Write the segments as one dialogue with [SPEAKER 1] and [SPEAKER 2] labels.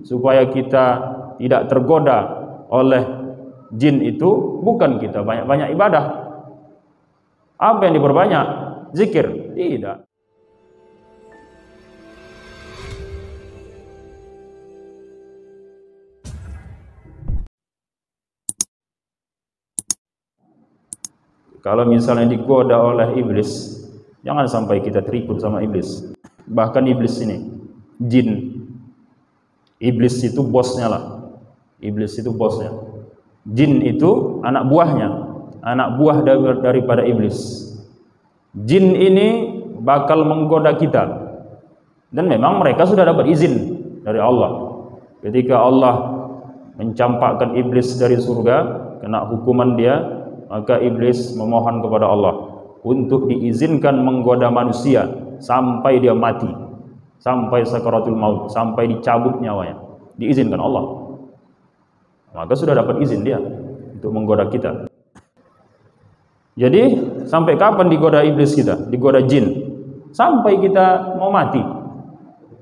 [SPEAKER 1] supaya kita tidak tergoda oleh jin itu bukan kita banyak-banyak ibadah. Apa yang diperbanyak? Zikir? Tidak. Kalau misalnya digoda oleh iblis, jangan sampai kita terikut sama iblis. Bahkan iblis ini, jin, iblis itu bosnya lah. Iblis itu bosnya. Jin itu anak buahnya, anak buah daripada iblis. Jin ini bakal menggoda kita. Dan memang mereka sudah dapat izin dari Allah. Ketika Allah mencampakkan iblis dari surga, kena hukuman dia, maka iblis memohon kepada Allah untuk diizinkan menggoda manusia sampai dia mati, sampai sakaratul maut, sampai dicabut nyawanya. Diizinkan Allah. Maka sudah dapat izin dia untuk menggoda kita. Jadi sampai kapan digoda iblis kita, digoda jin? Sampai kita mau mati,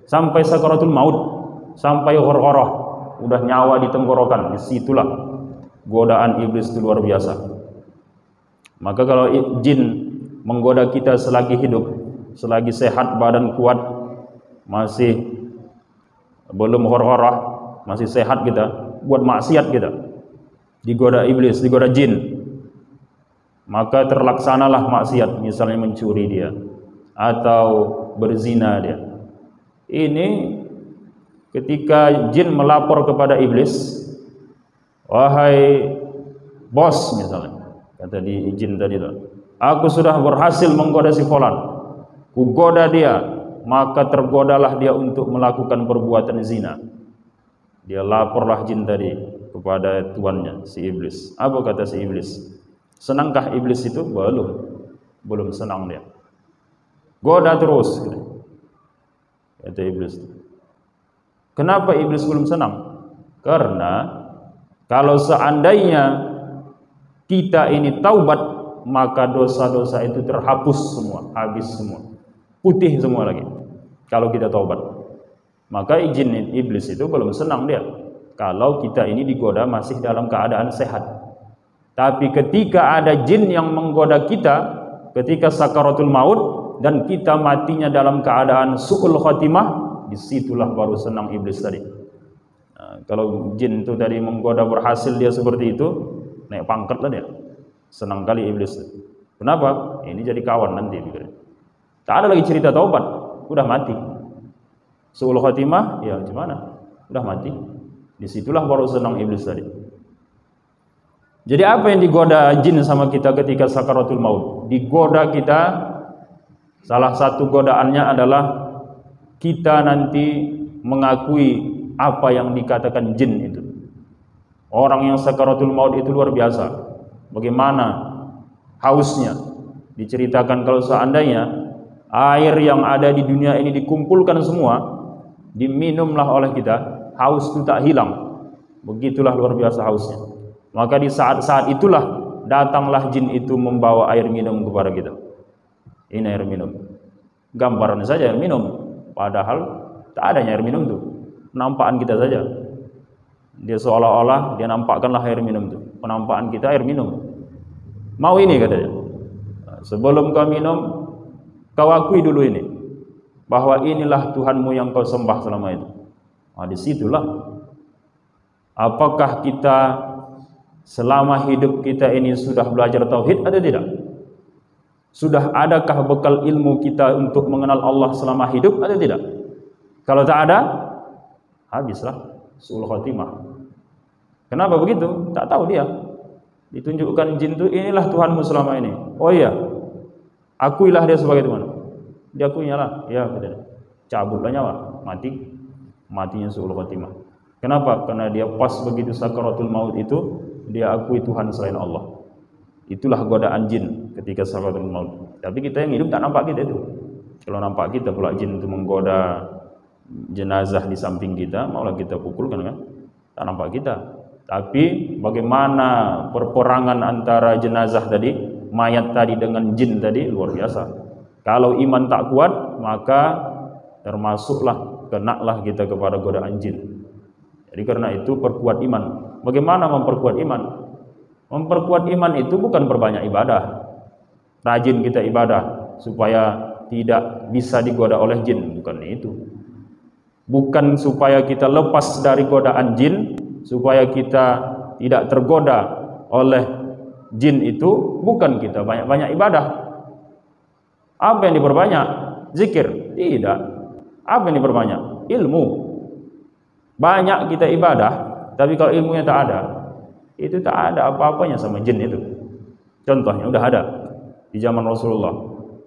[SPEAKER 1] sampai sakaratul maut, sampai ghorghorah, udah nyawa di tenggorokan. Disitulah godaan iblis itu luar biasa. Maka kalau jin menggoda kita selagi hidup, selagi sehat, badan kuat, masih belum ghorghorah, masih sehat kita, buat maksiat kita, digoda iblis, digoda jin, maka terlaksanalah maksiat, misalnya mencuri dia atau berzina dia. Ini ketika jin melapor kepada iblis, wahai bos, misalnya kata di jin tadi tuh, aku sudah berhasil menggoda si fulan, ku goda dia, maka tergodalah dia untuk melakukan perbuatan zina. Dia laporlah jin tadi kepada tuannya, si iblis. Apa kata si iblis? Senangkah iblis itu? Belum senang dia. Goda terus, kata iblis. Kenapa iblis belum senang? Karena kalau seandainya kita ini taubat, maka dosa-dosa itu terhapus semua, habis semua, putih semua lagi. Kalau kita taubat, maka jin iblis itu belum senang dia kalau kita ini digoda masih dalam keadaan sehat. Tapi ketika ada jin yang menggoda kita ketika sakaratul maut dan kita matinya dalam keadaan su'ul khatimah, disitulah baru senang iblis tadi. Nah, kalau jin itu tadi menggoda berhasil dia seperti itu, naik pangkat lah dia, senang kali iblis. Kenapa? Ini jadi kawan nanti. Tak ada lagi cerita taubat, udah mati. Su'ul khatimah, ya gimana? Udah mati. Disitulah baru senang iblis tadi. Jadi apa yang digoda jin sama kita ketika sakaratul maut? Digoda kita, salah satu godaannya adalah kita nanti mengakui apa yang dikatakan jin itu. Orang yang sakaratul maut itu luar biasa. Bagaimana hausnya. Diceritakan kalau seandainya air yang ada di dunia ini dikumpulkan semua, diminumlah oleh kita, haus itu tak hilang. Begitulah luar biasa hausnya. Maka di saat-saat itulah datanglah jin itu membawa air minum kepada kita. Ini air minum. Gambarannya saja air minum. Padahal tak adanya air minum itu. Penampakan kita saja. Dia seolah-olah dia nampakkanlah air minum itu. Penampakan kita air minum. Mau ini katanya. Sebelum kau minum, kau akui dulu ini, bahwa inilah Tuhanmu yang kau sembah selama itu. Nah, disitulah. Apakah kita selama hidup kita ini sudah belajar tauhid atau tidak? Sudah adakah bekal ilmu kita untuk mengenal Allah selama hidup atau tidak? Kalau tak ada, habislah su'ul khatimah. Kenapa begitu? Tak tahu dia. Ditunjukkan jin itu, inilah Tuhanmu selama ini. Oh iya, akuilah dia sebagai Tuhan. Diakuinya lah, ya, cabutlah nyawa, matinya su'ul khatimah. Kenapa? Karena dia pas begitu sakaratul maut itu, dia akui Tuhan selain Allah. Itulah godaan jin ketika sakaratul maut. Tapi kita yang hidup tak nampak kita itu. Kalau nampak kita pula jin itu menggoda jenazah di samping kita, maulah kita pukulkan kan? Tak nampak kita. Tapi bagaimana perperangan antara jenazah tadi, mayat tadi dengan jin tadi, luar biasa. Kalau iman tak kuat, maka termasuklah, kenalah kita kepada godaan jin. Jadi karena itu perkuat iman. Bagaimana memperkuat iman? Memperkuat iman itu bukan perbanyak ibadah, rajin kita ibadah supaya tidak bisa digoda oleh jin, bukan itu. Bukan supaya kita lepas dari godaan jin, supaya kita tidak tergoda oleh jin itu, bukan kita banyak-banyak ibadah. Apa yang diperbanyak? Zikir? Tidak. Apa yang diperbanyak? Ilmu. Banyak kita ibadah, tapi kalau ilmunya tak ada, itu tak ada apa-apanya sama jin itu. Contohnya udah ada di zaman Rasulullah,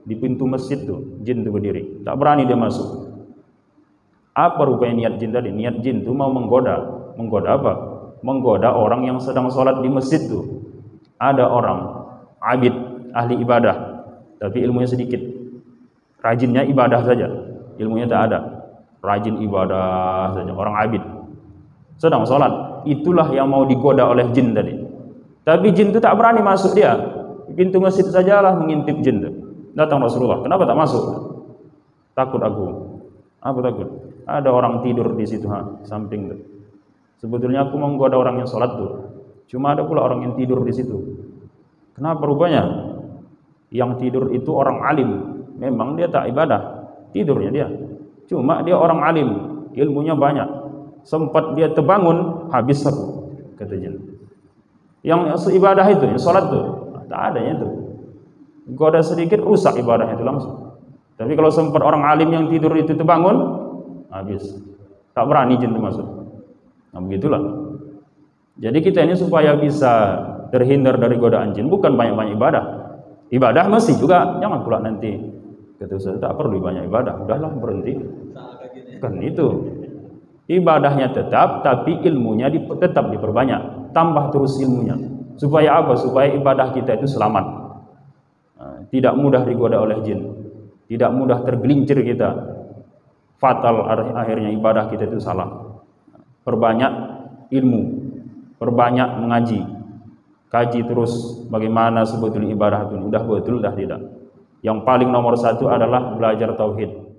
[SPEAKER 1] di pintu masjid tuh jin tuh berdiri, tak berani dia masuk. Apa rupanya niat jin tadi? Niat jin tuh mau menggoda. Menggoda apa? Menggoda orang yang sedang sholat di masjid tuh. Ada orang abid, ahli ibadah, tapi ilmunya sedikit, rajinnya ibadah saja, ilmunya tak ada, rajin ibadah saja, orang abid sedang sholat, itulah yang mau digoda oleh jin tadi. Tapi jin itu tak berani masuk, dia di pintu masjid sajalah mengintip jin itu. Datang Rasulullah, kenapa tak masuk? Takut aku. Apa takut? Ada orang tidur di situ, samping tuh. Sebetulnya aku mau menggoda orang yang sholat tuh, cuma ada pula orang yang tidur di situ. Kenapa rupanya? Yang tidur itu orang alim, memang dia tak ibadah, tidurnya dia. Cuma dia orang alim, ilmunya banyak. Sempat dia terbangun, habis aku, kata jin. Yang ibadah itu, yang sholat itu, tak adanya itu. Goda sedikit, rusak ibadahnya itu langsung. Tapi kalau sempat orang alim yang tidur itu terbangun, habis. Tak berani jin itu masuk. Nah begitulah. Jadi kita ini supaya bisa terhindar dari godaan jin, bukan banyak-banyak ibadah. Ibadah mesti juga, jangan pula nanti kata Ustaz, tak perlu banyak ibadah, udahlah berhenti. Kan itu. Ibadahnya tetap, tapi ilmunya tetap diperbanyak, tambah terus ilmunya. Supaya apa? Supaya ibadah kita itu selamat. Tidak mudah digoda oleh jin, tidak mudah tergelincir kita. Fatal akhirnya ibadah kita itu salah. Perbanyak ilmu, perbanyak mengaji, kaji terus bagaimana sebetulnya ibadah itu udah betul dah tidak. Yang paling nomor satu adalah belajar tauhid.